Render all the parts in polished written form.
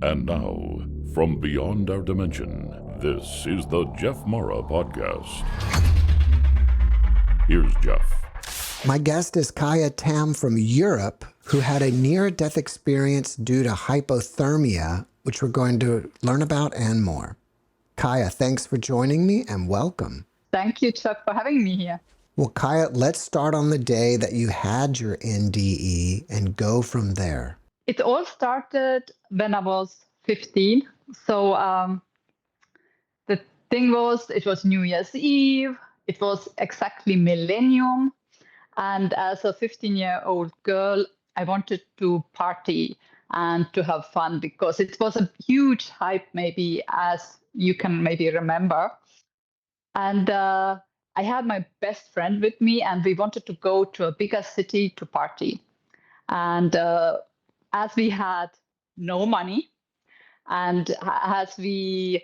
And now, from beyond our dimension, this is the JeffMara podcast. Here's Jeff. My guest is Kaia Tamm from Europe, who had a near-death experience due to hypothermia, which we're going to learn about and more. Kaia, thanks for joining me and welcome. Thank you, Chuck, for having me here. Well, Kaia, let's start on the day that you had your NDE and go from there. It all started when I was 15. So the thing was, it was New Year's Eve. It was exactly millennium. And as a 15-year-old girl, I wanted to party and to have fun because it was a huge hype, maybe, as you can maybe remember. And I had my best friend with me, and we wanted to go to a bigger city to party. And as we had no money, and as we,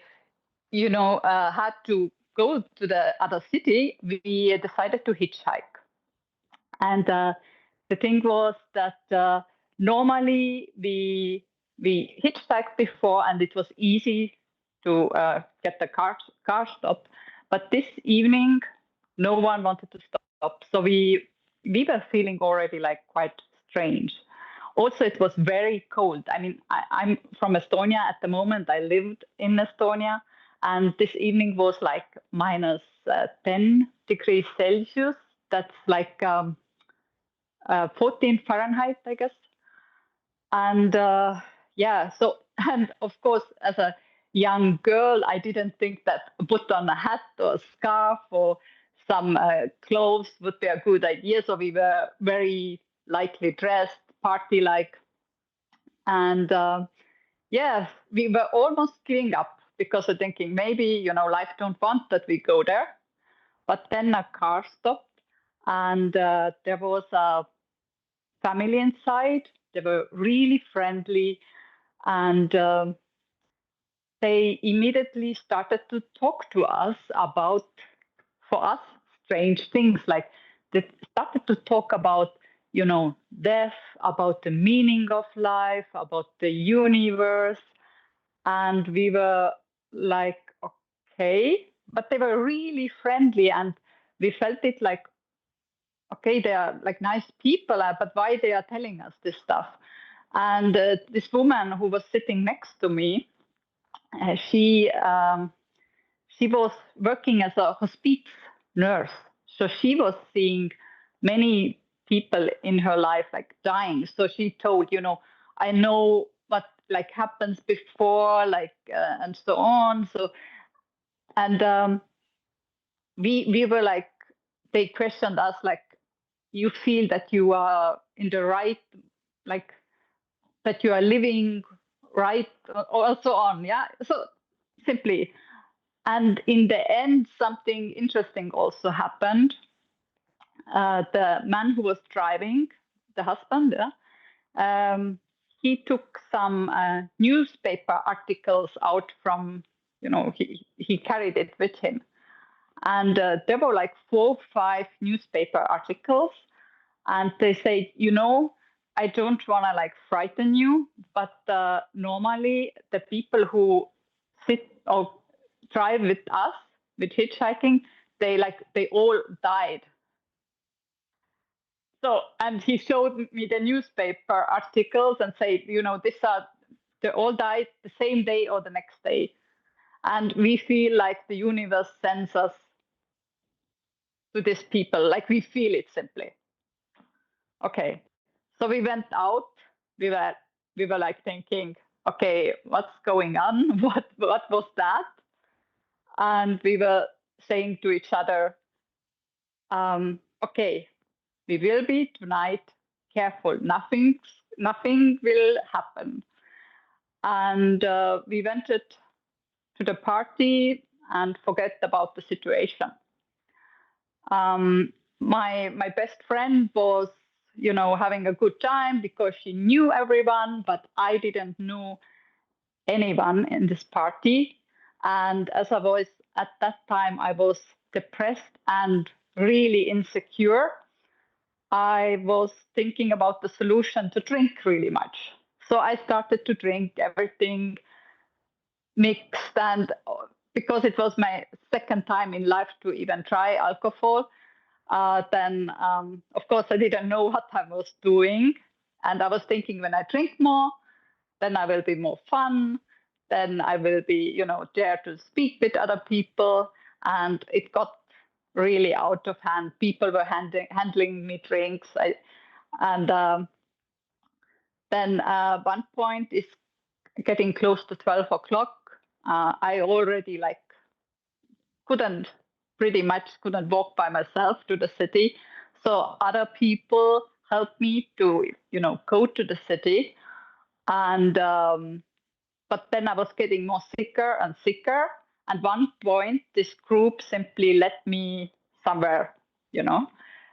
had to go to the other city, we decided to hitchhike. And the thing was that normally we hitchhiked before, and it was easy to get the car stop. But this evening, no one wanted to stop. So we were feeling already like quite strange. Also, it was very cold. I mean, I'm from Estonia at the moment. I lived in Estonia. And this evening was like minus 10 degrees Celsius. That's like 14 Fahrenheit, I guess. And and of course, as a young girl, I didn't think that put on a hat or a scarf or some clothes would be a good idea. So we were very lightly dressed, party-like. And we were almost giving up because of thinking maybe, life don't want that we go there. But then a car stopped, and there was a family inside. They were really friendly, and they immediately started to talk to us about, for us, strange things. Like they started to talk about, death, about the meaning of life, about the universe. And we were like, okay, but they were really friendly, and we felt it like, okay, they are like nice people, but why they are telling us this stuff? And this woman who was sitting next to me, she was working as a hospice nurse. So she was seeing many people in her life like dying. So she told, I know what like happens before, like and so on. So and we were like, they questioned us like, you feel that you are in the right, like that you are living right, or so on. Yeah. So simply. And in the end, something interesting also happened. The man who was driving, the husband, he took some newspaper articles out from, he carried it with him. And there were like 4 or 5 newspaper articles. And they say, I don't want to like frighten you, but normally the people who sit or drive with us with hitchhiking, they all died. So, and he showed me the newspaper articles and said, they all died the same day or the next day. And we feel like the universe sends us to these people, like we feel it simply. Okay, so we went out. We were like thinking, okay, what's going on? What was that? And we were saying to each other, okay, we will be tonight careful. Nothing will happen. And we went to the party and forget about the situation. My best friend was, having a good time because she knew everyone, but I didn't know anyone in this party. And as I was at that time, I was depressed and really insecure. I was thinking about the solution to drink really much. So I started to drink everything mixed, and because it was my second time in life to even try alcohol, then of course I didn't know what I was doing. And I was thinking, when I drink more, then I will be more fun. Then I will be, dare to speak with other people. And it got really out of hand. People were handling me drinks. Then one point is getting close to 12 o'clock. I already pretty much couldn't walk by myself to the city. So other people helped me to, go to the city. And but then I was getting more sicker and sicker. At one point, this group simply let me somewhere,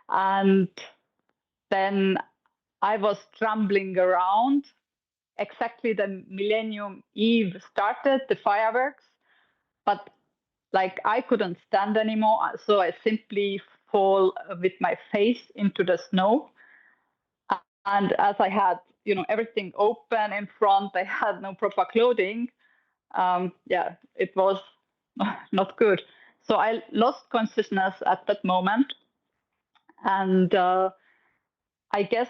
and then I was trembling around. Exactly the Millennium Eve started, the fireworks, but I couldn't stand anymore. So I simply fall with my face into the snow. And as I had, everything open in front, I had no proper clothing. It was not good. So I lost consciousness at that moment. And I guess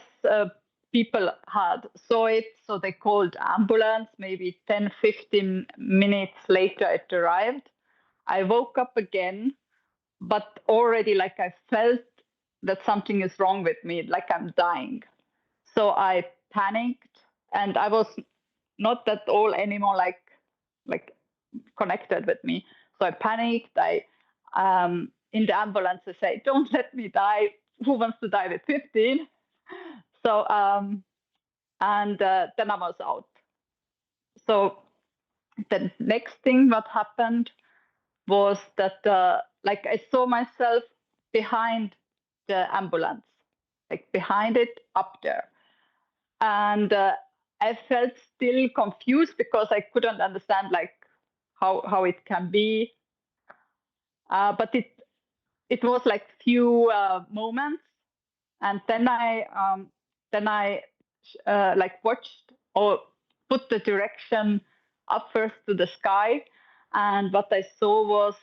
people had saw it, so they called ambulance. Maybe 10, 15 minutes later, it arrived. I woke up again, but already I felt that something is wrong with me, like I'm dying. So I panicked, and I was not at all anymore like connected with me. So I panicked. I in the ambulance I say, "Don't let me die. Who wants to die with 15?" So and then I was out. So the next thing what happened was that I saw myself behind the ambulance, behind it up there. And I felt still confused because I couldn't understand how it can be. But it was few moments, and then I watched or put the direction up first to the sky, and what I saw was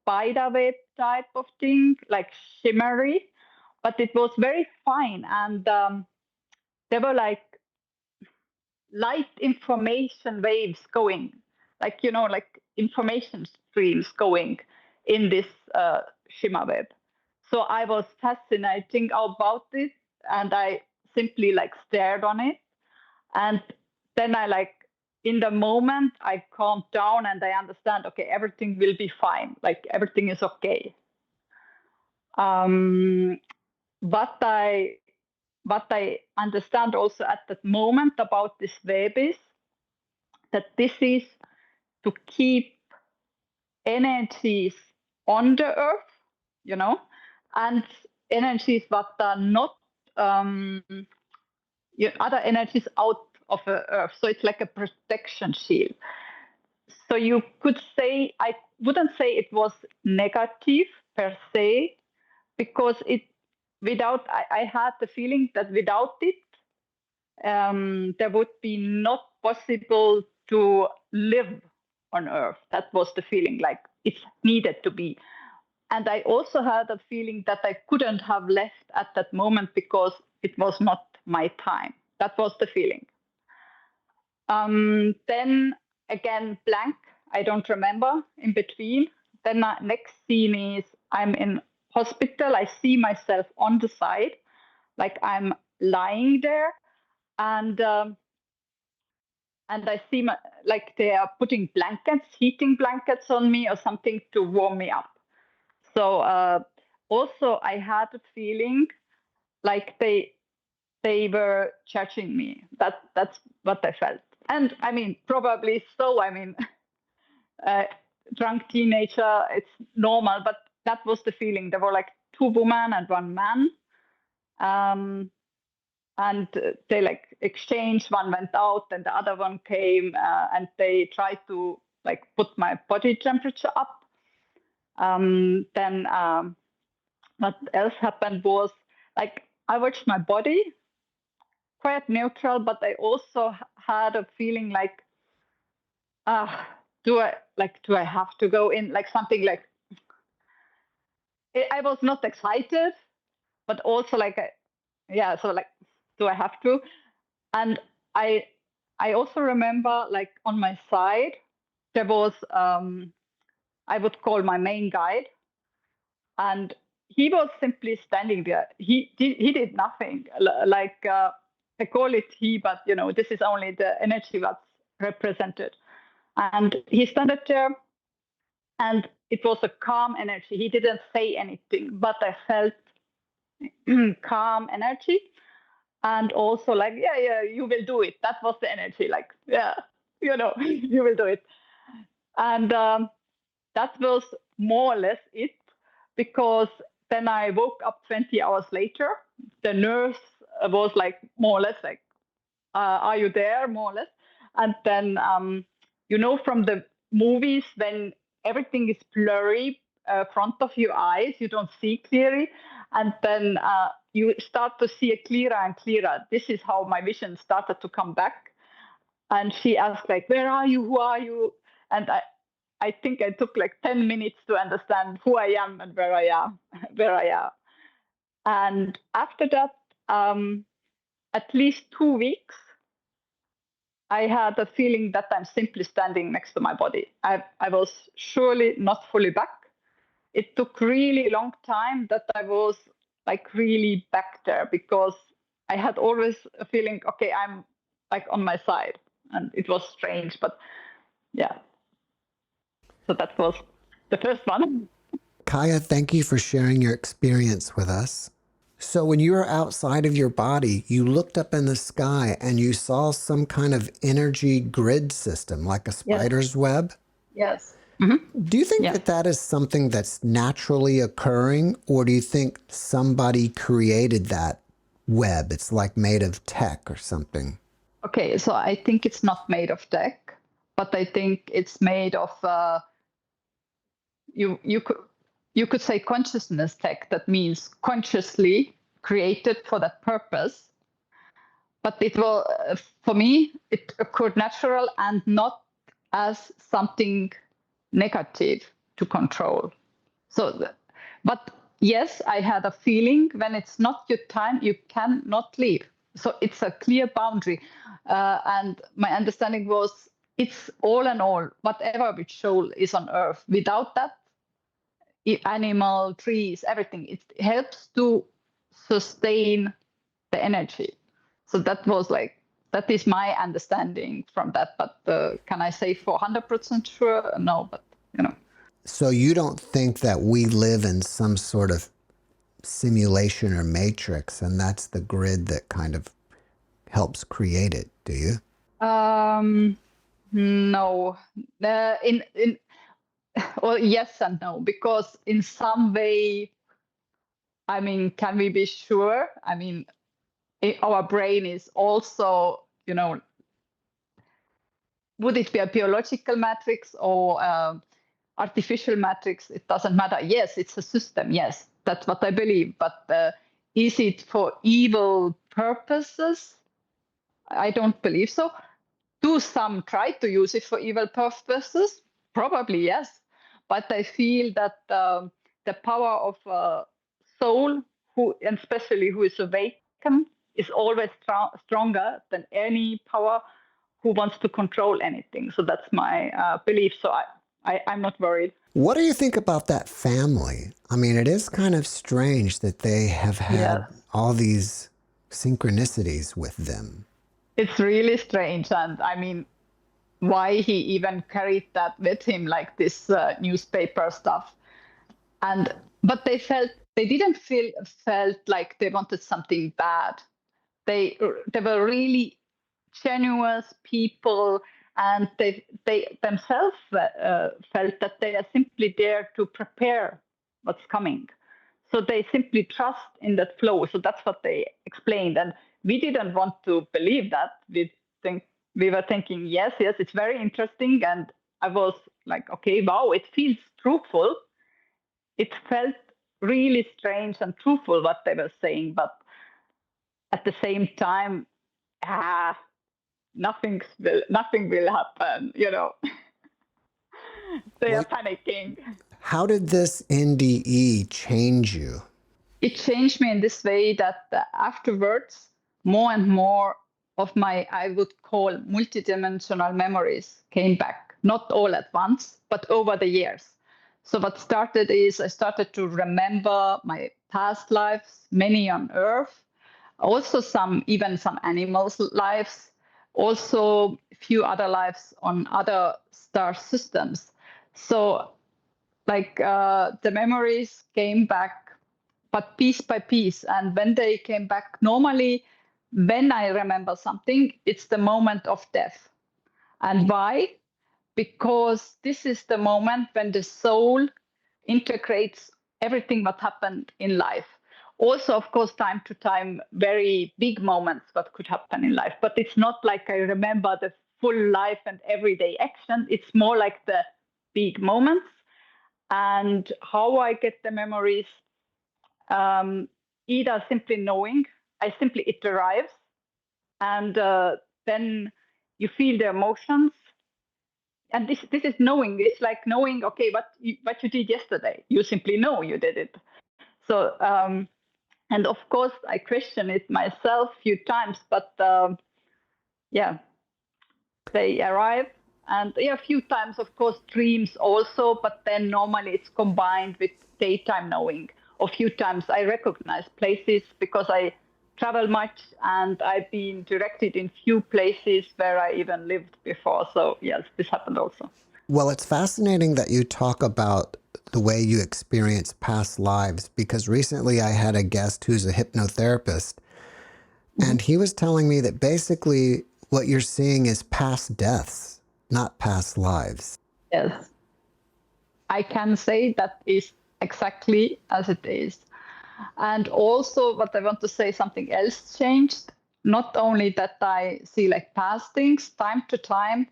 spider web type of thing, shimmery, but it was very fine, and there were light information waves going, information streams going in this shimmer web. So I was fascinating about it, and I simply stared on it, and then I in the moment I calmed down and I understand, okay, everything will be fine, everything is okay. What I understand also at that moment about this web is that this is to keep energies on the earth, and energies that are not other energies out of the earth. So it's like a protection shield. So you could say, I wouldn't say it was negative per se, because I had the feeling that without it, there would be not possible to live on Earth. That was the feeling, it needed to be. And I also had a feeling that I couldn't have left at that moment because it was not my time. That was the feeling. Then again, blank. I don't remember in between. Then next scene is I'm in hospital. I see myself on the side, I'm lying there, and I see they are putting heating blankets on me or something to warm me up. So also I had a feeling they were judging me. That's what I felt. And I mean, probably so. I mean, drunk teenager, it's normal, but that was the feeling. There were two women and one man. And they exchanged. One went out and the other one came, and they tried to put my body temperature up. Then what else happened was I watched my body, quite neutral, but I also had a feeling like, do I have to go in, like something like, I was not excited, but also like, so like, do I have to? And I also remember, like, on my side there was, I would call my main guide, and he was simply standing there. He did nothing. Like, I call it he, but this is only the energy that's represented. And he standed there, and it was a calm energy. He didn't say anything, but I felt calm energy. And also like, yeah, you will do it. That was the energy, like, yeah, you will do it. And that was more or less it, because then I woke up 20 hours later. The nurse was like, more or less like, are you there, more or less? And then, from the movies, when everything is blurry, front of your eyes, you don't see clearly. And then you start to see it clearer and clearer. This is how my vision started to come back. And she asked, like, where are you? Who are you? And I think I took like 10 minutes to understand who I am and where I am, And after that, at least 2 weeks, I had a feeling that I'm simply standing next to my body. I was surely not fully back. It took really long time that I was like really back there, because I had always a feeling, okay, I'm like on my side, and it was strange, but yeah. So that was the first one. Kaia, thank you for sharing your experience with us. So when you were outside of your body, you looked up in the sky and you saw some kind of energy grid system, like a spider's web. Yes. Do you think Yeah. that is something that's naturally occurring, or do you think somebody created that web? It's like made of tech or something. Okay, so I think it's not made of tech, but I think it's made of you could say consciousness tech. That means consciously created for that purpose. But it will, for me, it occurred natural and not as something negative to control. So, but yes, I had a feeling when it's not your time, you cannot leave. So it's a clear boundary. And my understanding was it's all in all, whatever which soul is on earth. Without that, animal, trees, everything, it helps to sustain the energy. So that is my understanding from that. But can I say for 100% sure? No, but So you don't think that we live in some sort of simulation or matrix, and that's the grid that kind of helps create it, do you? No. Well, yes and no, because in some way, I mean, can we be sure? I mean, our brain is also, would it be a biological matrix or artificial matrix? It doesn't matter. Yes, it's a system. Yes, that's what I believe. But is it for evil purposes? I don't believe so. Do some try to use it for evil purposes? Probably yes. But I feel that the power of a soul, and especially who is awakened, is always stronger than any power who wants to control anything. So that's my belief. So I'm not worried. What do you think about that family? I mean, it is kind of strange that they have had all these synchronicities with them. It's really strange. And I mean, why he even carried that with him, like this newspaper stuff. But they didn't felt like they wanted something bad. They were really genuine people, and they themselves felt that they are simply there to prepare what's coming. So they simply trust in that flow. So that's what they explained, and we didn't want to believe that. We were thinking, yes, it's very interesting, and I was like, okay, wow, it feels truthful. It felt really strange and truthful what they were saying, but at the same time, nothing will happen, They are panicking. How did this NDE change you? It changed me in this way that afterwards, more and more of my, I would call, multidimensional memories came back, not all at once, but over the years. So what started is I started to remember my past lives, many on Earth, also even some animals' lives, also a few other lives on other star systems. So the memories came back, but piece by piece. And when they came back, normally, when I remember something, it's the moment of death. And why? Because this is the moment when the soul integrates everything that happened in life. Also, of course, time to time, very big moments that could happen in life. But it's not like I remember the full life and everyday action. It's more like the big moments. And how I get the memories, either simply knowing, it arrives, and then you feel the emotions. And this is knowing. It's like knowing, okay, what you did yesterday. You simply know you did it. So, and of course, I question it myself a few times, but they arrive. And a few times, of course, dreams also, but then normally it's combined with daytime knowing. A few times I recognize places because I travel much and I've been directed in few places where I even lived before. So yes, this happened also. Well, it's fascinating that you talk about the way you experience past lives, because recently I had a guest who's a hypnotherapist, and he was telling me that basically what you're seeing is past deaths, not past lives. Yes, I can say that is exactly as it is. And also what I want to say, something else changed. Not only that I see like past things, time to time,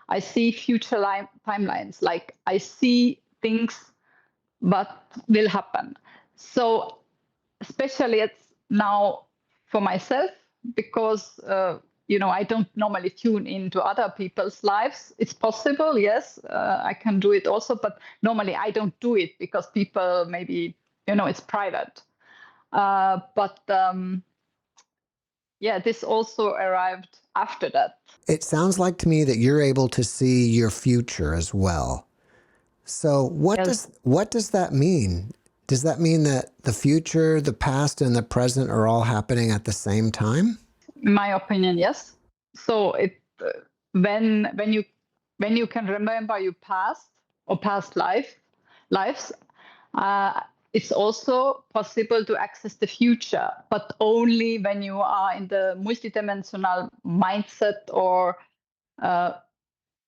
I see future timelines. Like I see things what will happen. So especially it's now for myself, because I don't normally tune into other people's lives. It's possible, yes, I can do it also, but normally I don't do it because people maybe it's private. But this also arrived after that. It sounds like to me that you're able to see your future as well. So Yes, what does that mean? Does that mean that the future, the past, and the present are all happening at the same time? in my opinion, yes. So when you can remember your past or past lives, it's also possible to access the future, but only when you are in the multidimensional mindset or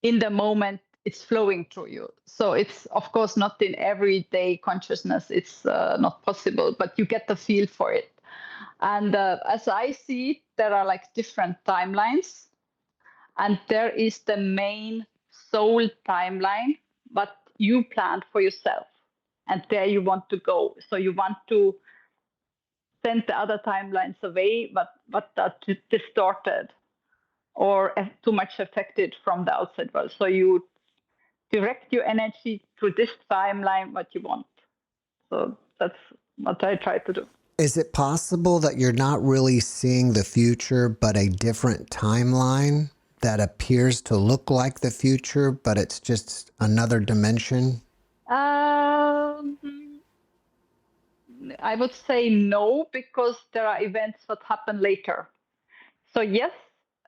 in the moment it's flowing through you. So it's of course not in everyday consciousness, it's not possible, but you get the feel for it. And as I see it, there are like different timelines, and there is the main soul timeline, but you planned for yourself, and there you want to go. So you want to send the other timelines away, but are distorted or too much affected from the outside world. So you direct your energy to this timeline what you want. So that's what I try to do. Is it possible that you're not really seeing the future, but a different timeline that appears to look like the future, but it's just another dimension? I would say no, because there are events that happen later. So yes,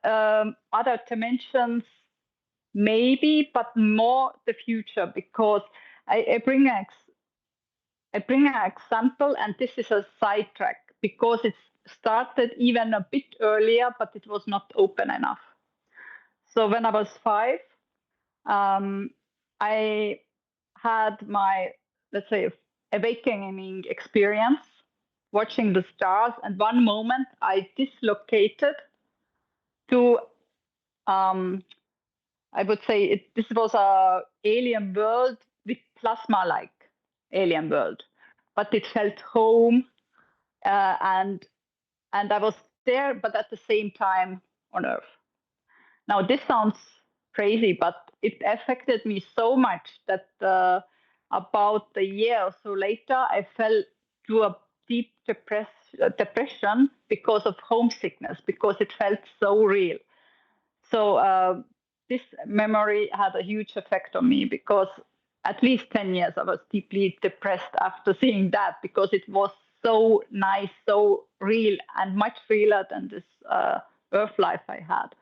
other dimensions maybe, but more the future, because I bring an example, and this is a sidetrack because it started even a bit earlier, but it was not open enough. So when I was 5, I had my, let's say, awakening experience watching the stars, and one moment I dislocated to, I would say this was a alien world with plasma-like alien world, but it felt home, and I was there, but at the same time, on Earth. Now, this sounds crazy, but it affected me so much that about a year or so later, I fell to a deep depression because of homesickness, because it felt so real. So this memory had a huge effect on me, because at least 10 years I was deeply depressed after seeing that, because it was so nice, so real, and much realer than this Earth life I had.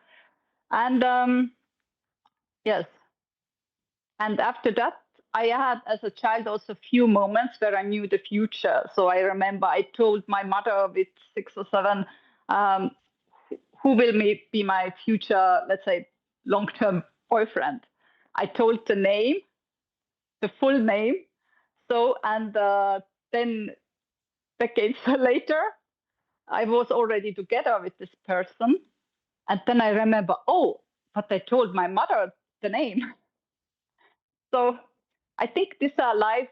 And yes, and after that, I had as a child also few moments where I knew the future. So I remember I told my mother with 6 or 7, who will be my future, let's say, long-term boyfriend. I told the name, the full name. So, and then decades later, I was already together with this person. And then I remember, oh, but I told my mother the name. So I think these are life,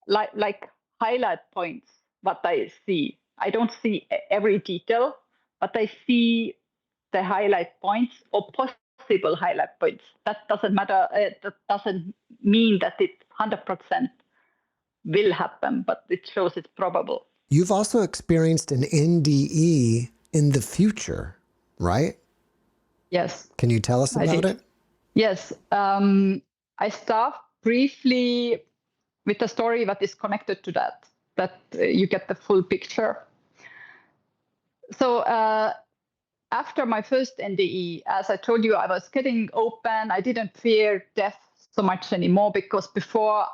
like highlight points, what I see. I don't see every detail, but I see the highlight points or possible highlight points. That doesn't matter. That doesn't mean that it 100% will happen, but it shows it's probable. You've also experienced an NDE in the future, right? Yes. Can you tell us about it? Yes. I start briefly with a story that is connected to that you get the full picture. So after my first NDE, as I told you, I was getting open. I didn't fear death so much anymore, because before,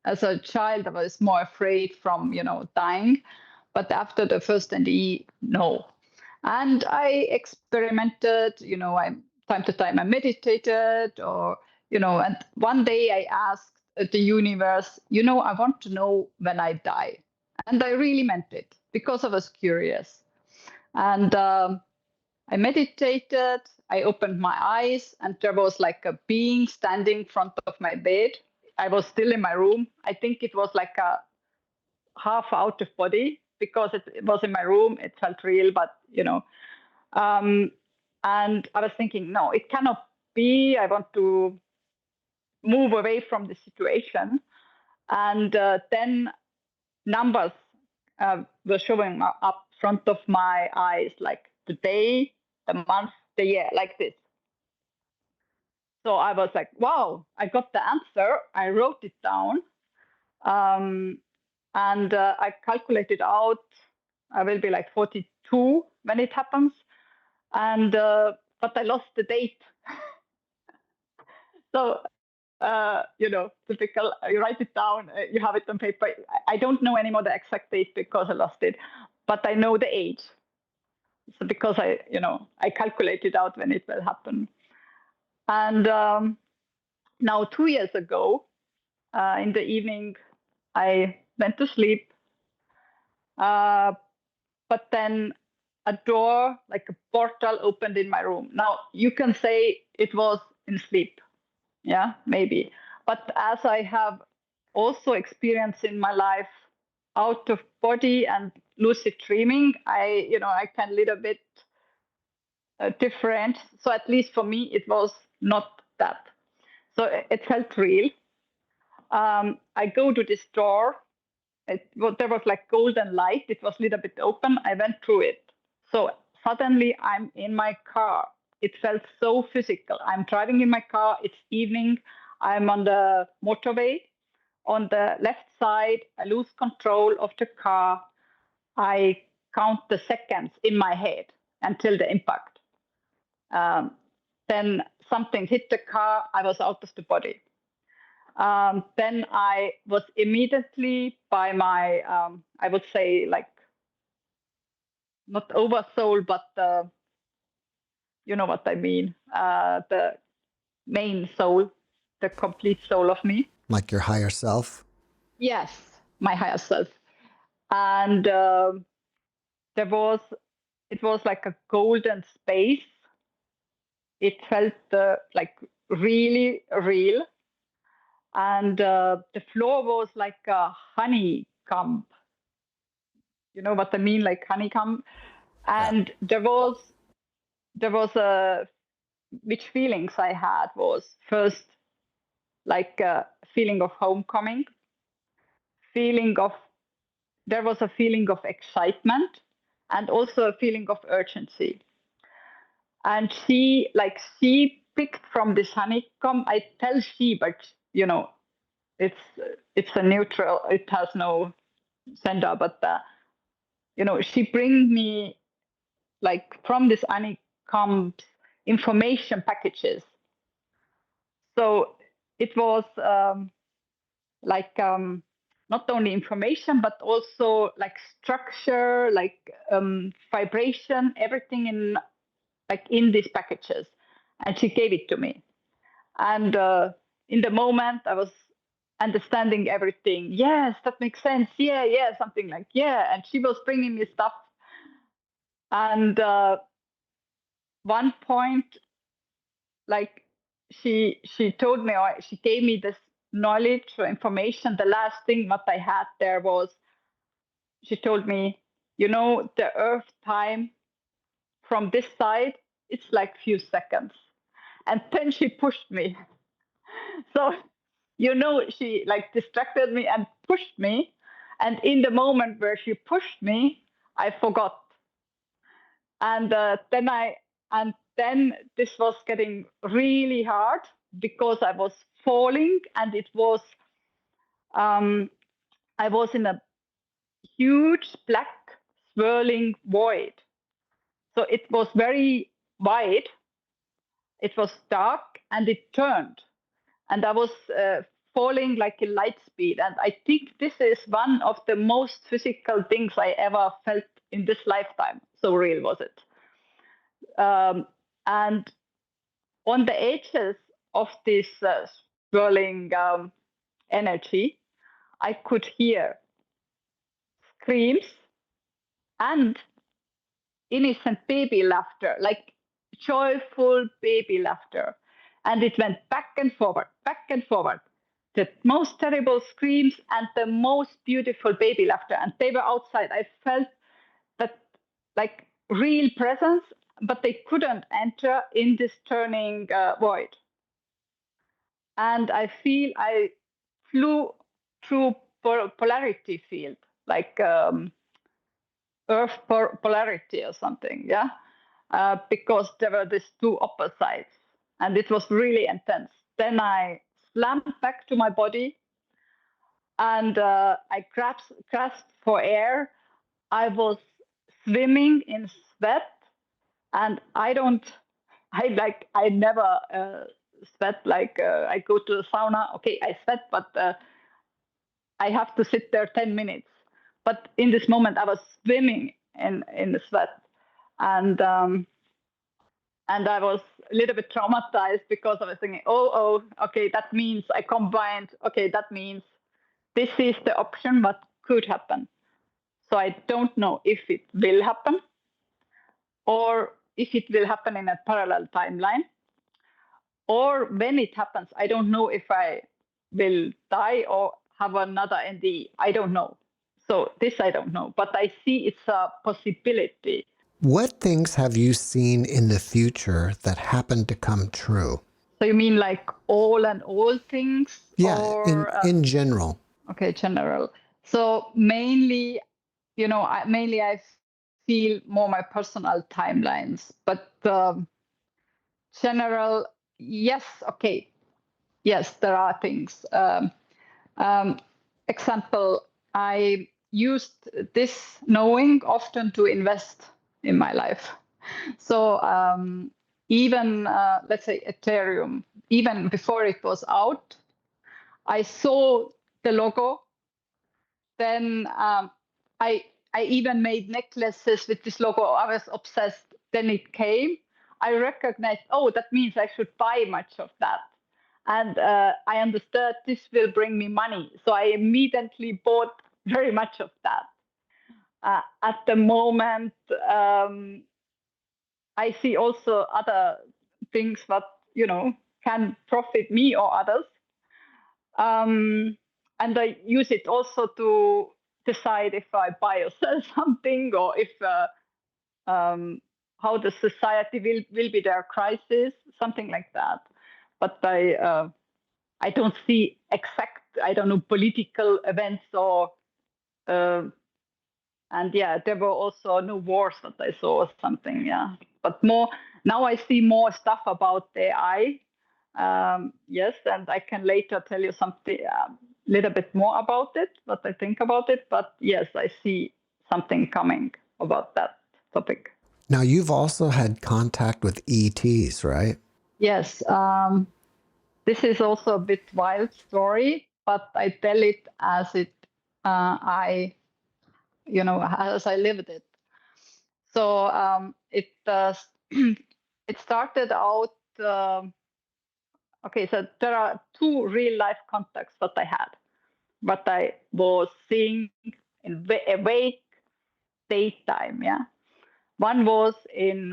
as a child, I was more afraid from, dying. But after the first NDE, no. And I experimented, time to time I meditated, or, and one day I asked the universe, I want to know when I die. And I really meant it, because I was curious. And I meditated, I opened my eyes, and there was like a being standing in front of my bed. I was still in my room. I think it was like a half out of body, because it was in my room. It felt real, but, and I was thinking, no, it cannot be. I want to move away from the situation. And then numbers were showing up front of my eyes, like the day, the month, the year, like this. So I was like, wow, I got the answer. I wrote it down. And I calculated out I will be like 42 when it happens. And but I lost the date. So, typical, you write it down, you have it on paper. I don't know anymore the exact date because I lost it, but I know the age. So because I calculated out when it will happen. And now 2 years ago, in the evening, I went to sleep. But then a door, like a portal, opened in my room. Now, you can say it was in sleep. Yeah, maybe. But as I have also experienced in my life out of body and lucid dreaming, I can a little bit different. So at least for me, it was not that. So it felt real. I go to this door. There was like golden light. It was a little bit open. I went through it. So suddenly I'm in my car. It felt so physical. I'm driving in my car. It's evening. I'm on the motorway. On the left side, I lose control of the car. I count the seconds in my head until the impact. Then something hit the car. I was out of the body. Then I was immediately by my, I would say, like, not oversoul, but you know what I mean, the main soul, the complete soul of me. Like your higher self? Yes, my higher self. And it was like a golden space. It felt like really real. And the floor was like a honeycomb. You know what I mean, like honeycomb? And there was which feelings I had was first like a feeling of homecoming, there was a feeling of excitement and also a feeling of urgency. And she picked from this honeycomb. I tell she, but it's a neutral. It has no gender, but she brings me like from this honeycomb information packages. So it was not only information but also like structure, like vibration, everything in these packages, and she gave it to me. And in the moment I was understanding everything. Yes, that makes sense. Yeah, something like yeah. And she was bringing me stuff. And one point, like she told me, or she gave me this knowledge or information. The last thing what I had there was, she told me, the Earth time from this side, it's like few seconds. And then she pushed me. So, she like distracted me and pushed me. And in the moment where she pushed me, I forgot. And then this was getting really hard because I was falling, and it was I was in a huge black swirling void. So it was very wide, it was dark, and it turned. And I was falling like a light speed. And I think this is one of the most physical things I ever felt in this lifetime. So real was it. And on the edges of this swirling energy, I could hear screams and innocent baby laughter, like joyful baby laughter. And it went back and forward, back and forward. The most terrible screams and the most beautiful baby laughter. And they were outside. I felt that like real presence, but they couldn't enter in this turning void. And I feel I flew through polarity field, like Earth polarity or something, yeah, because there were these two opposites, and it was really intense. Then I slammed back to my body, and I grasped for air. I was swimming in sweat, and I never sweat like I go to the sauna. Okay, I sweat, but I have to sit there 10 minutes. But in this moment, I was swimming in the sweat, and I was a little bit traumatized because I was thinking, okay, that means I combined. Okay, that means this is the option what could happen. So I don't know if it will happen, or if it will happen in a parallel timeline, or when it happens, I don't know if I will die or have another NDE. I don't know. So this I don't know, but I see it's a possibility. What things have you seen in the future that happen to come true? So you mean like all things? Yeah, or, in general. Okay, general. So mainly, I feel more my personal timelines, but general, yes, okay. Yes, there are things. Example, I used this knowing often to invest in my life. So even, let's say, Ethereum, even before it was out, I saw the logo. Then I even made necklaces with this logo. I was obsessed. Then it came. I recognized, that means I should buy much of that. And I understood this will bring me money. So I immediately bought very much of that. At the moment, I see also other things that, can profit me or others. And I use it also to decide if I buy or sell something, or if how the society will be their crisis, something like that. But I don't see exact, I don't know, political events or, and yeah, there were also no wars that I saw or something, yeah. But more, now I see more stuff about AI, yes, and I can later tell you something, little bit more about it, what I think about it. But yes, I see something coming about that topic. Now, you've also had contact with ETs, right? Yes, this is also a bit wild story, but I tell it as it, as I lived it. So it it started out. Okay, so there are two real life contacts that I had, but I was seeing in awake daytime. Yeah, one was in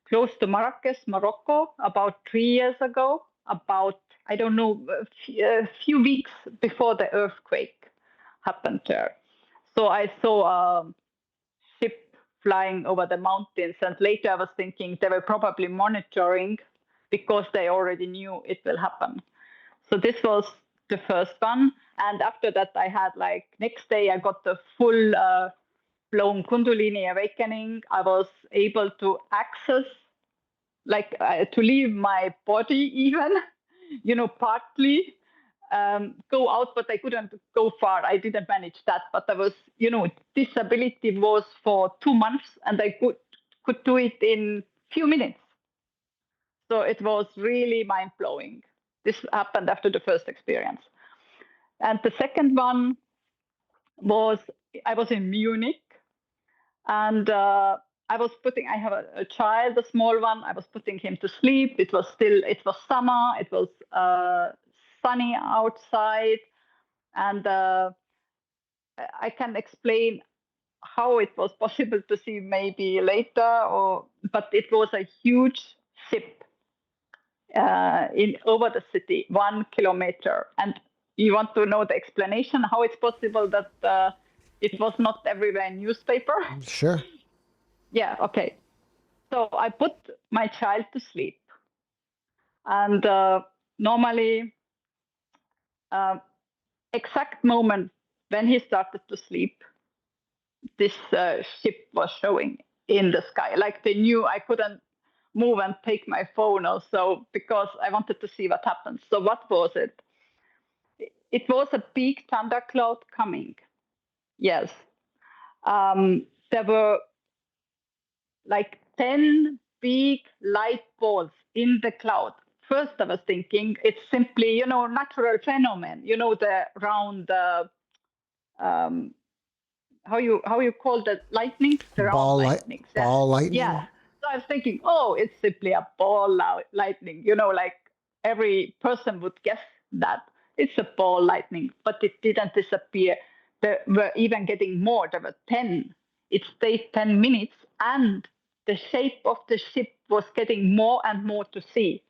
close to Marrakech, Morocco, about 3 years ago. About, I don't know, a few weeks before the earthquake happened there. So I saw a ship flying over the mountains, and later I was thinking they were probably monitoring because they already knew it will happen. So this was the first one, and after that I had, like, next day I got the full blown Kundalini awakening. I was able to access, like, to leave my body even, partly go out, but I couldn't go far. I didn't manage that, but I was, disability was for 2 months, and I could do it in few minutes. So it was really mind blowing. This happened after the first experience, and the second one was, I was in Munich, and I have a child, a small one. I was putting him to sleep. It was summer. It was sunny outside, and I can explain how it was possible to see maybe later, but it was a huge ship in over the city, 1 kilometer. And you want to know the explanation how it's possible that it was not everywhere in newspaper? Sure. Yeah, okay. So I put my child to sleep, and normally, exact moment when he started to sleep, this ship was showing in the sky. Like, they knew I couldn't move and take my phone also, because I wanted to see what happens. So what was it? It was a big thundercloud coming. Yes. There were like 10 big light balls in the cloud. First, I was thinking it's simply, natural phenomenon. The round, how you call the lightning? The round lightnings. Ball lightning? Yeah. So I was thinking, oh, it's simply a ball lightning. Like every person would guess that it's a ball lightning, but it didn't disappear. There were even getting more. There were 10. It stayed 10 minutes, and the shape of the ship was getting more and more to see.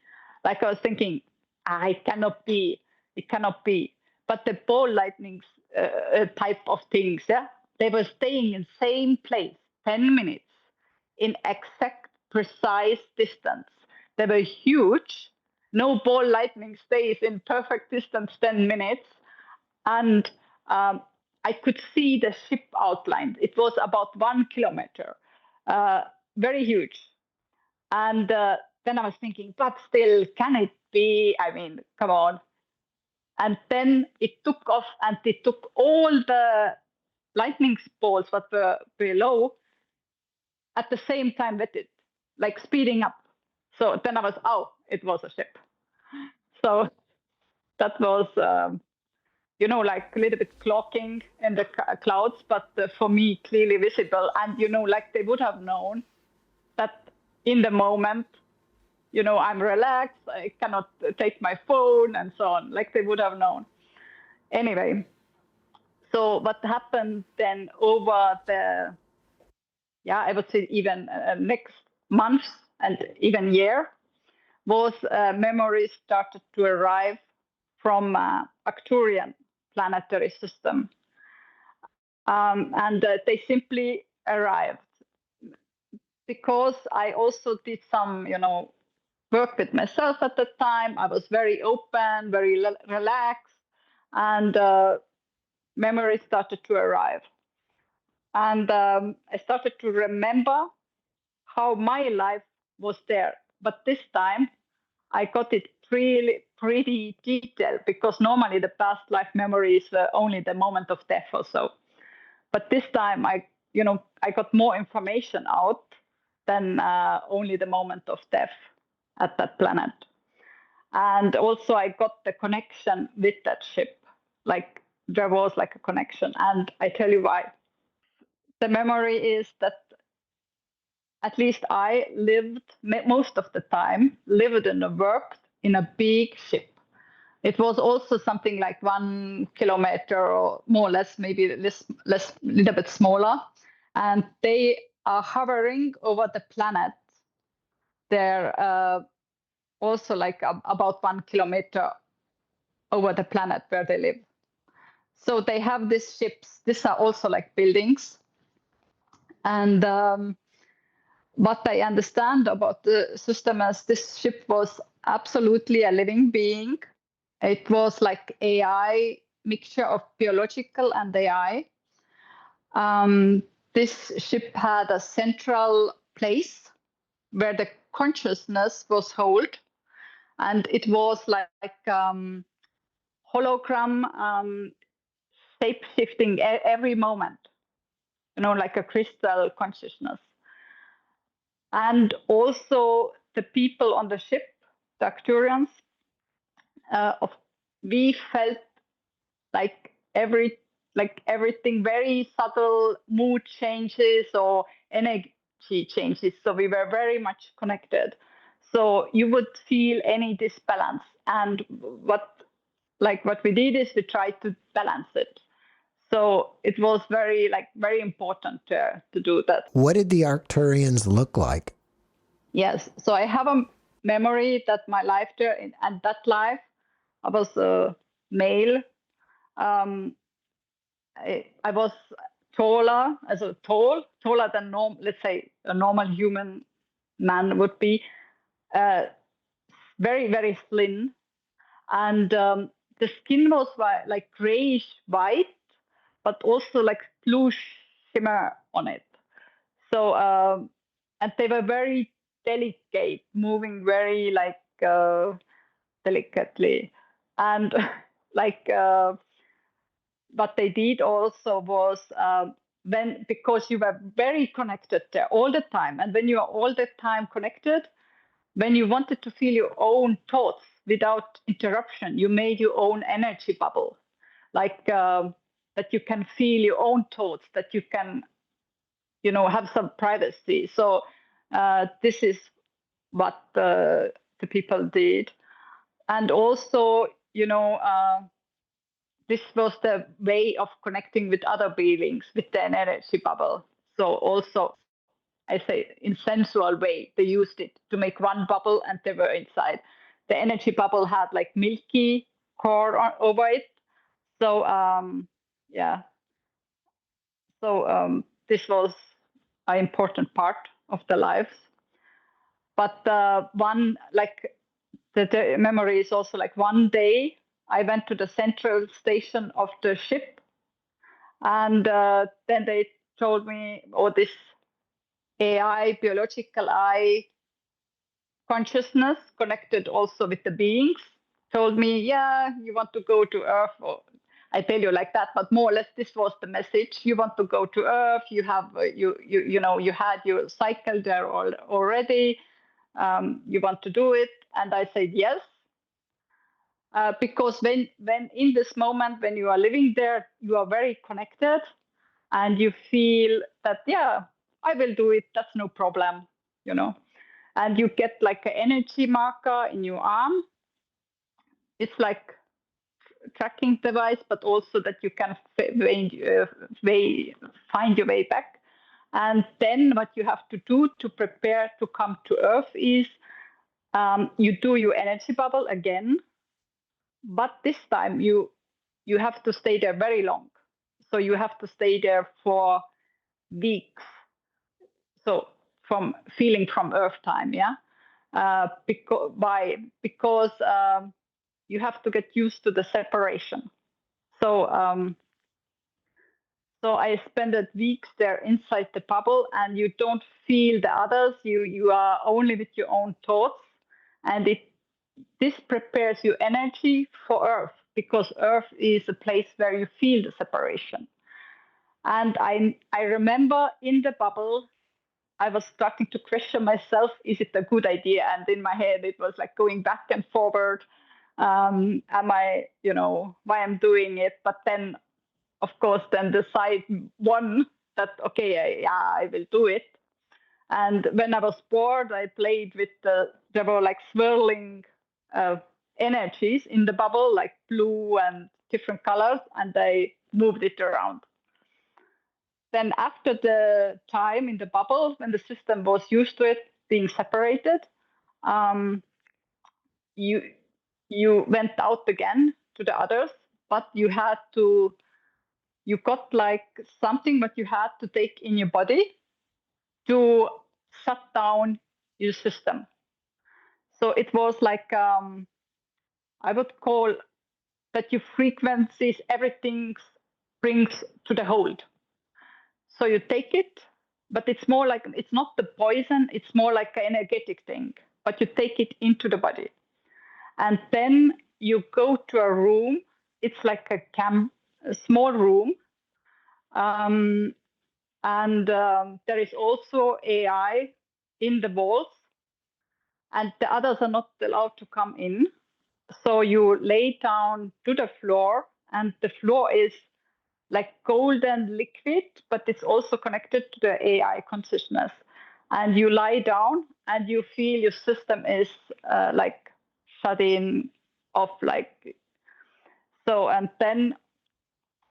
Like, I was thinking, it cannot be. But the ball lightnings type of things, yeah, they were staying in same place 10 minutes in exact precise distance. They were huge. No ball lightning stays in perfect distance 10 minutes. And I could see the ship outlined. It was about 1 kilometer, very huge. And then I was thinking, but still, can it be? I mean, come on. And then it took off, and it took all the lightning balls that were below at the same time with it, like speeding up. So then I was, it was a ship. So that was, like a little bit clocking in the clouds, but for me, clearly visible. And, like they would have known that in the moment, I'm relaxed, I cannot take my phone and so on, like they would have known. Anyway, so what happened then over the, I would say even next month and even year, was memories started to arrive from Arcturian planetary system. And they simply arrived. because I also did some, work with myself at the time. I was very open, very relaxed, and memories started to arrive. And I started to remember how my life was there. But this time I got it really pretty detailed, because normally the past life memories were only the moment of death or so. But this time I got more information out than only the moment of death at that planet. And also I got the connection with that ship. Like there was like a connection. And I tell you why. The memory is that at least I lived most of the time, lived and worked in a big ship. It was also something like 1 kilometer or more or less, maybe less, little bit smaller. And they are hovering over the planet. They're also like about 1 kilometer over the planet where they live. So they have these ships. These are also like buildings. And what I understand about the system is this ship was absolutely a living being. It was like AI, mixture of biological and AI. This ship had a central place where the consciousness was held, and it was like hologram, shape-shifting every moment, like a crystal consciousness. And also the people on the ship, the Arcturians, we felt like everything, very subtle mood changes or energy changes. So we were very much connected. So you would feel any disbalance. And what we did is we tried to balance it. So it was very important to do that. What did the Arcturians look like? Yes. So I have a memory that my life there, and that life, I was a male. I was taller, taller than let's say a normal human man would be. Very, very thin. And the skin was like grayish white, but also like blue shimmer on it. So, and they were very delicate, moving very delicately. And what they did also was because you were very connected there all the time. And when you are all the time connected, when you wanted to feel your own thoughts without interruption, you made your own energy bubble, that you can feel your own thoughts, that you can, have some privacy. So this is what the people did. And also, this was the way of connecting with other beings, with the energy bubble. So also, I say in sensual way, they used it to make one bubble and they were inside. The energy bubble had like milky core over it. So yeah. So this was an important part of the lives. But one the memory is also like one day I went to the central station of the ship, and then they told me, this AI, biological eye consciousness connected also with the beings, told me, yeah, you want to go to Earth, or I tell you like that, but more or less this was the message. You want to go to Earth. You have you had your cycle there already. You want to do it, and I said yes. Because when in this moment, when you are living there, you are very connected, and you feel that, yeah, I will do it. That's no problem, And you get like an energy marker in your arm. It's like a tracking device, but also that you can find your way back. And then what you have to do to prepare to come to Earth is you do your energy bubble again. But this time you have to stay there very long. So you have to stay there for weeks. So from feeling from Earth time, yeah, because you have to get used to the separation. So I spent weeks there inside the bubble, and you don't feel the others. You are only with your own thoughts, and this prepares your energy for Earth, because Earth is a place where you feel the separation. And I remember in the bubble, I was starting to question myself, is it a good idea? And in my head, it was like going back and forward. Am I, why I'm doing it? But then, of course, then the side won that, okay, I will do it. And when I was bored, I played with there were like swirling energies in the bubble, like blue and different colors, and I moved it around. Then after the time in the bubble, when the system was used to it being separated, you went out again to the others, but you got like something that you had to take in your body to shut down your system. So it was like, I would call that your frequencies, everything brings to the hold. So you take it, but it's more like, it's not the poison, it's more like an energetic thing, but you take it into the body. And then you go to a room, it's like a small room. There is also AI in the walls, and the others are not allowed to come in. So you lay down to the floor, and the floor is like golden liquid, but it's also connected to the AI consciousness. And you lie down and you feel your system is like shutting off, like so. And then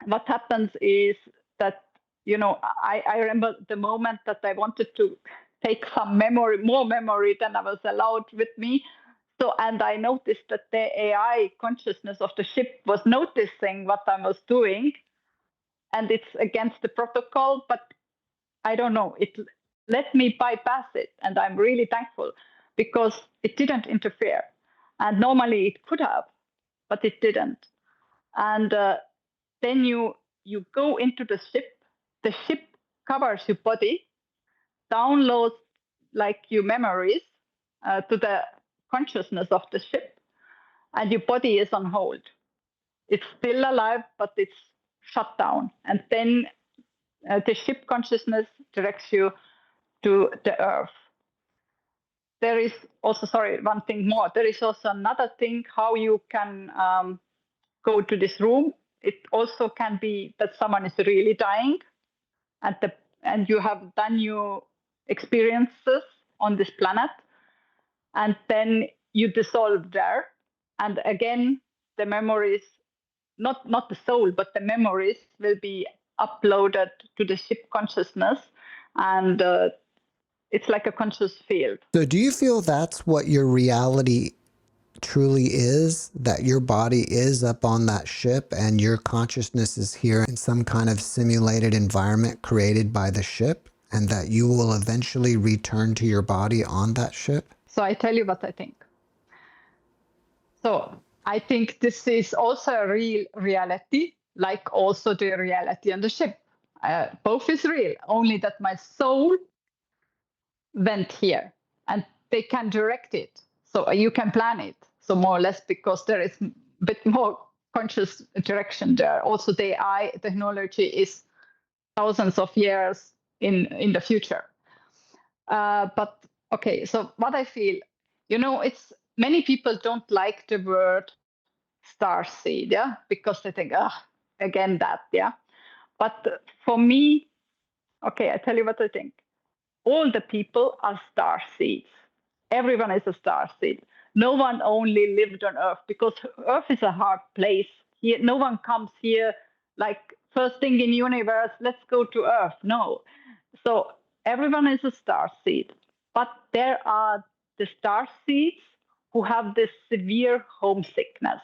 what happens is that, I remember the moment that I wanted to take some more memory than I was allowed with me. So, and I noticed that the AI consciousness of the ship was noticing what I was doing, and it's against the protocol, but I don't know, it let me bypass it. And I'm really thankful, because it didn't interfere. And normally it could have, but it didn't. And then you go into the ship covers your body, downloads like your memories to the consciousness of the ship, and your body is on hold. It's still alive, but it's shut down. And then the ship consciousness directs you to the Earth. There is also, one thing more. There is also another thing how you can go to this room. It also can be that someone is really dying, and you have done your experiences on this planet, and then you dissolve there. And again, the memories, not the soul, but the memories will be uploaded to the ship consciousness, and it's like a conscious field. So do you feel that's what your reality truly is, that your body is up on that ship and your consciousness is here in some kind of simulated environment created by the ship, and that you will eventually return to your body on that ship? So I tell you what I think. So I think this is also a real reality, like also the reality on the ship. Both is real, only that my soul went here, and they can direct it. So you can plan it. So more or less, because there is a bit more conscious direction there. Also, the AI technology is thousands of years in the future. But okay, so what I feel, it's many people don't like the word starseed, yeah, because they think, again that, yeah. But for me, okay, I tell you what I think. All the people are starseeds. Everyone is a starseed. No one only lived on Earth, because Earth is a hard place. Here, no one comes here like first thing in universe, let's go to Earth. No. So everyone is a starseed. But there are the starseeds who have this severe homesickness.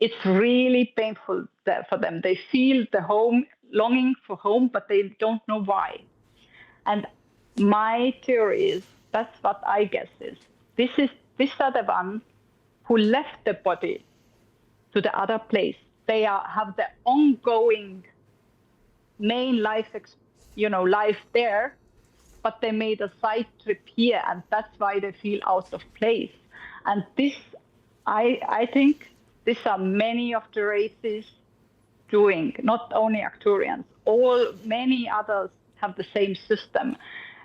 It's really painful for them. They feel the home, longing for home, but they don't know why. And my theory is, that's what I guess is, these are the ones who left the body to the other place. They have the ongoing main life, life there, but they made a side trip here, and that's why they feel out of place. And this, I think, these are many of the races doing, not only Arcturians. Many others have the same system,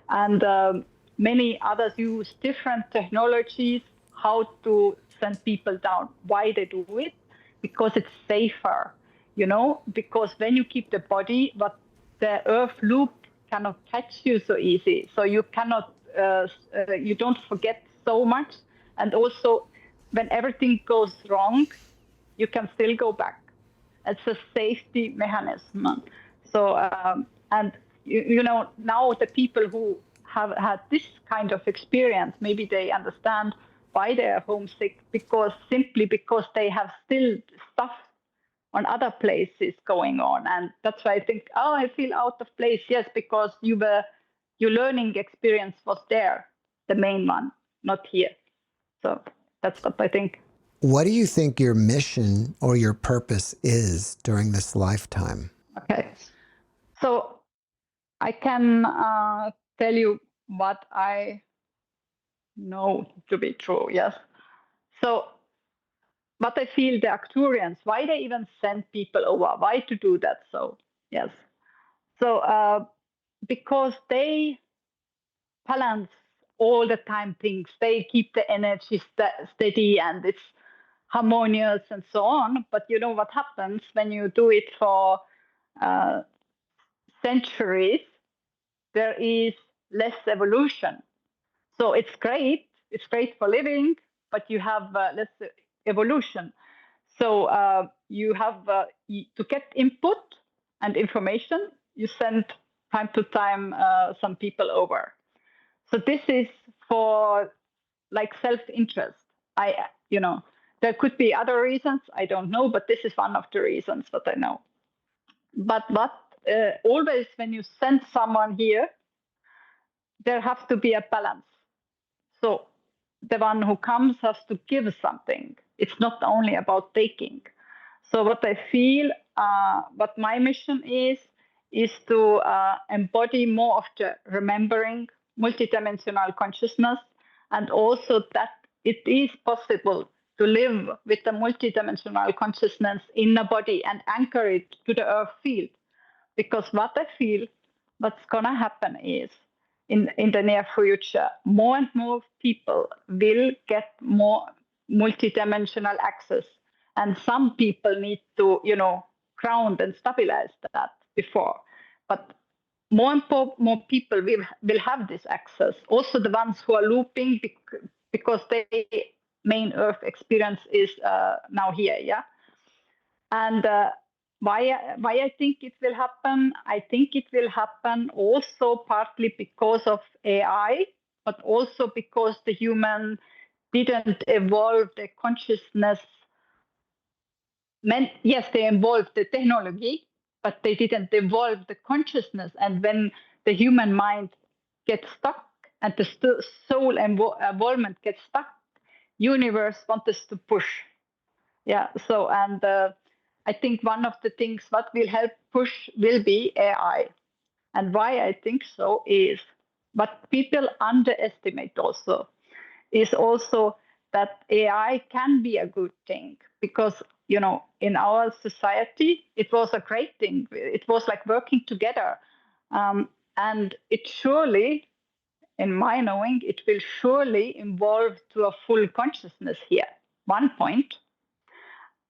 and many others use different technologies how to send people down. Why they do it? Because it's safer, because when you keep the body, but the Earth loop cannot catch you so easy. So you cannot, you don't forget so much. And also, when everything goes wrong, you can still go back. It's a safety mechanism. So, and now the people who have had this kind of experience, maybe they understand why they are homesick, simply because they have still stuff on other places going on. And that's why I think, I feel out of place. Yes, because your learning experience was there, the main one, not here. So that's what I think. What do you think your mission or your purpose is during this lifetime? Okay. So I can tell you what I know to be true, yes. So what I feel the Arcturians, why they even send people over, why to do that? So, yes. So because they balance all the time things, they keep the energy steady and it's harmonious and so on. But you know what happens when you do it for centuries? There is less evolution. So it's great for living, but you have less evolution. So you have to get input and information, you send time to time some people over. So this is for like self-interest. There could be other reasons, I don't know, but this is one of the reasons that I know. But always when you send someone here, there has to be a balance. So the one who comes has to give something. It's not only about taking. So what I feel, what my mission is to embody more of the remembering, multidimensional consciousness, and also that it is possible to live with a multidimensional consciousness in a body and anchor it to the earth field. Because what I feel, what's going to happen is, in the near future, more and more people will get more multidimensional access. And some people need to, ground and stabilize that before. But more and more people will have this access. Also the ones who are looping because their main Earth experience is now here, yeah? And why I think it will happen? I think it will happen also partly because of AI, but also because the human didn't evolve the consciousness. Yes, they evolved the technology, but they didn't evolve the consciousness. And when the human mind gets stuck and the soul involvement gets stuck, universe wants us to push. Yeah. So I think one of the things what will help push will be AI. And why I think so is what people underestimate also is also that AI can be a good thing because, in our society, it was a great thing. It was like working together. And it surely, in my knowing, it will surely evolve to a full consciousness here. One point.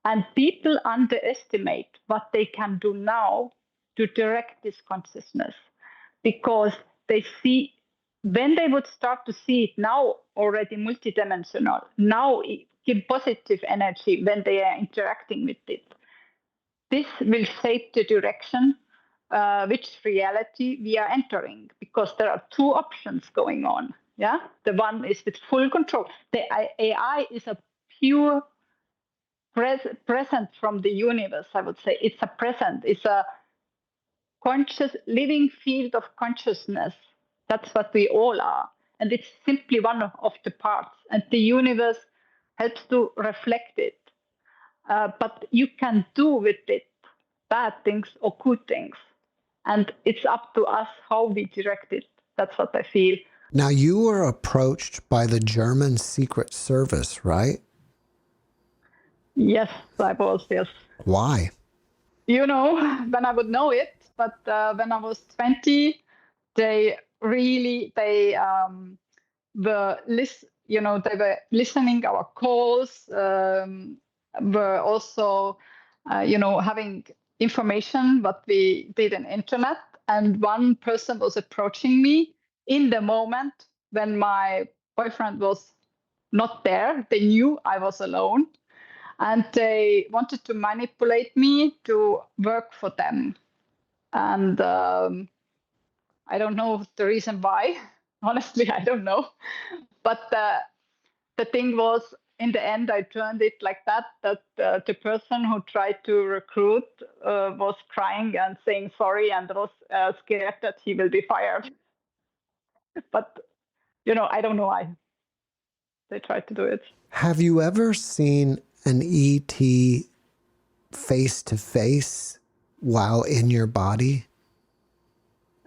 And people underestimate what they can do now to direct this consciousness because they see, when they would start to see it now already multidimensional, now give positive energy when they are interacting with it. This will shape the direction which reality we are entering because there are two options going on. Yeah, the one is with full control. The AI is a pure present from the universe, I would say. It's a present. It's a conscious living field of consciousness That's what we all are. And it's simply one of the parts. And the universe helps to reflect it. But you can do with it bad things or good things. And it's up to us how we direct it. That's what I feel. Now, you were approached by the German Secret Service, right? Yes, I was, yes. Why? You know, when I would know it, but when I was 20, they really, they were they were listening our calls, were also, having information what we did on internet. And one person was approaching me in the moment when my boyfriend was not there. They knew I was alone, and they wanted to manipulate me to work for them. And I don't know the reason why. Honestly, I don't know. But the thing was, in the end, I turned it like that the person who tried to recruit was crying and saying sorry and was scared that he will be fired. But, I don't know why they tried to do it. Have you ever seen an ET face to face while in your body?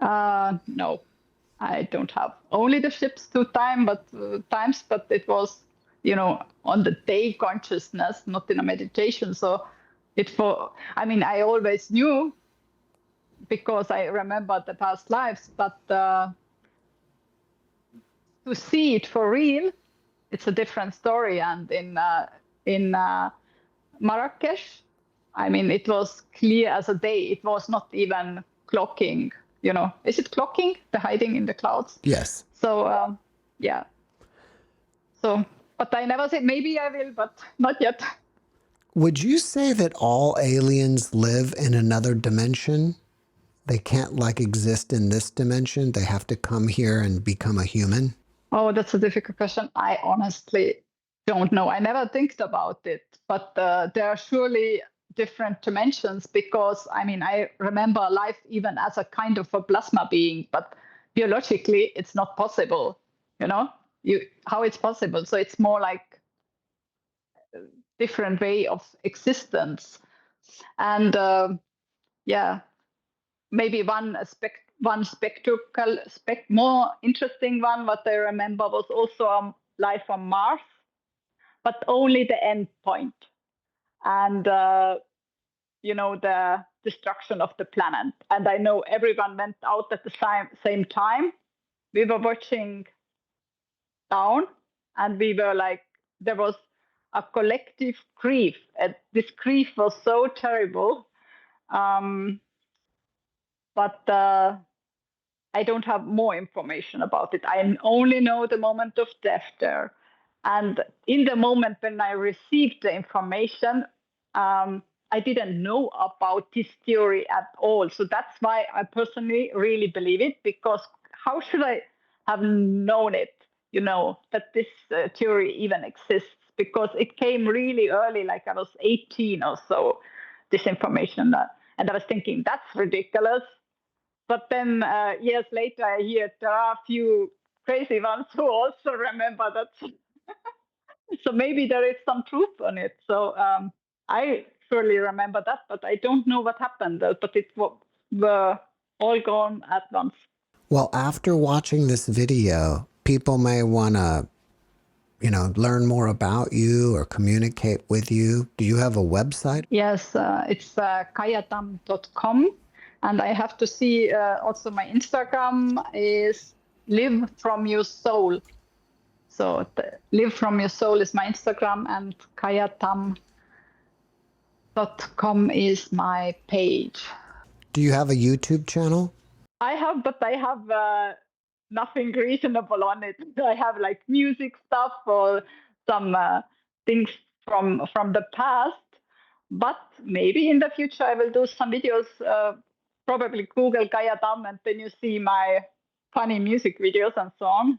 No, I don't have. Only the ships times, but it was, on the day consciousness, not in a meditation. So I always knew because I remember the past lives, but to see it for real, it's a different story. And in Marrakesh, it was clear as a day. It was not even clocking. Is it clocking? The hiding in the clouds? Yes. So, yeah. So, but I never said maybe I will, but not yet. Would you say that all aliens live in another dimension? They can't exist in this dimension. They have to come here and become a human. Oh, that's a difficult question. I honestly don't know. I never think about it, but there are surely different dimensions because I remember life even as a kind of a plasma being, but biologically it's not possible. How it's possible. So it's more like a different way of existence. And maybe one more interesting one, what I remember was also life on Mars, but only the end point. And the destruction of the planet. And I know everyone went out at the same time. We were watching down, and we were there was a collective grief. And this grief was so terrible. But I don't have more information about it. I only know the moment of death there. And in the moment when I received the information, I didn't know about this theory at all. So that's why I personally really believe it, because how should I have known it, that this theory even exists? Because it came really early, I was 18 or so, this information. And I was thinking, that's ridiculous. But then years later, I hear there are a few crazy ones who also remember that. So maybe there is some truth on it. So I surely remember that, but I don't know what happened. But it were all gone at once. Well, after watching this video, people may want to, learn more about you or communicate with you. Do you have a website? Yes, it's kaiatamminfo.com. And I have to see also my Instagram is Live From Your Soul. So Live From Your Soul is my Instagram, and kaiatamminfo.com is my page. Do you have a YouTube channel? I have, but I have nothing reasonable on it. I have music stuff or some things from the past. But maybe in the future I will do some videos. Probably Google Kaia Tamm, and then you see my funny music videos and so on.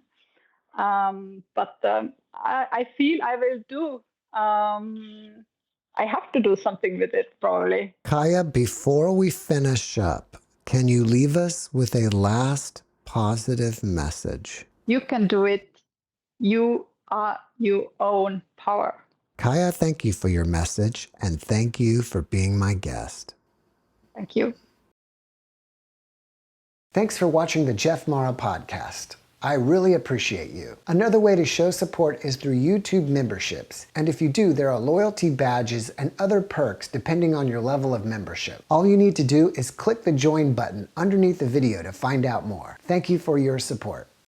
But I feel I will do. I have to do something with it, probably. Kaia, before we finish up, can you leave us with a last positive message. You can do it. You are your own power. Kaia, thank you for your message, and thank you for being my guest. Thank you. Thanks for watching the JeffMara podcast. I really appreciate you. Another way to show support is through YouTube memberships. And if you do, there are loyalty badges and other perks depending on your level of membership. All you need to do is click the join button underneath the video to find out more. Thank you for your support.